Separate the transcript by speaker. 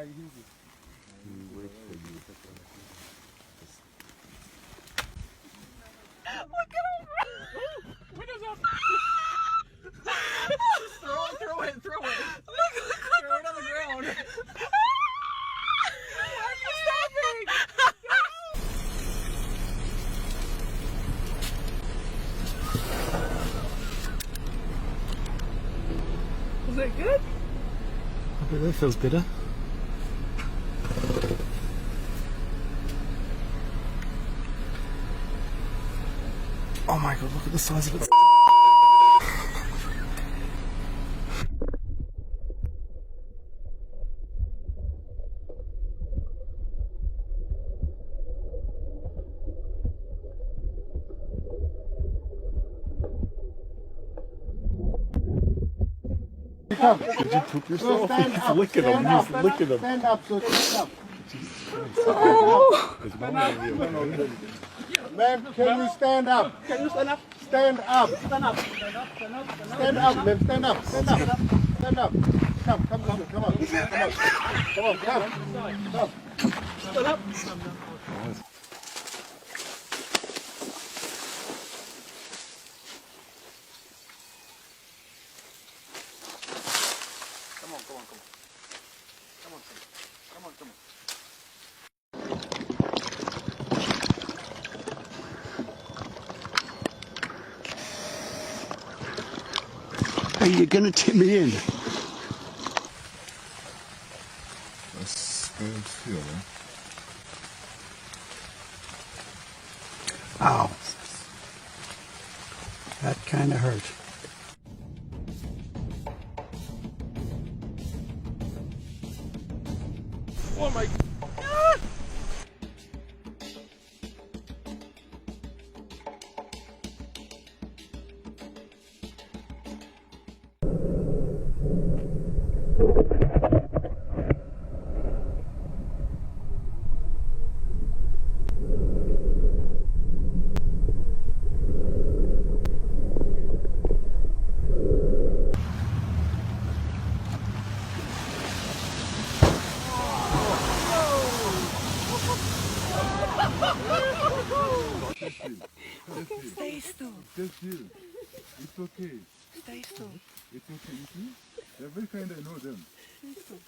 Speaker 1: wait for you.
Speaker 2: Look at him! Windows up! throw it! Throw it on the ground! Why are you stopping? Was it good?
Speaker 1: I bet that feels better. Oh my god, look at the size of it. Did you poop yourself?
Speaker 3: Stand
Speaker 1: He's
Speaker 3: up,
Speaker 1: licking them.
Speaker 3: stand
Speaker 1: He's licking them.
Speaker 3: Stand up, so stand up. Ma'am, can you stand up?
Speaker 2: Can you stand up?
Speaker 3: Stand up.
Speaker 2: Stand up!
Speaker 3: Stand up, ma'am. Stand up. Stand up. Stand up. Come on. Come on. Come on. Come.
Speaker 2: Stand up!
Speaker 3: Are you going to tip me in?
Speaker 1: That's good feel, man.
Speaker 3: Ow. That kind of hurt.
Speaker 2: Oh my...
Speaker 4: Stay still.
Speaker 5: Just chill. It's okay.
Speaker 4: Stay still.
Speaker 5: It's okay. You see? They're very kind. I know them.
Speaker 4: Stay still.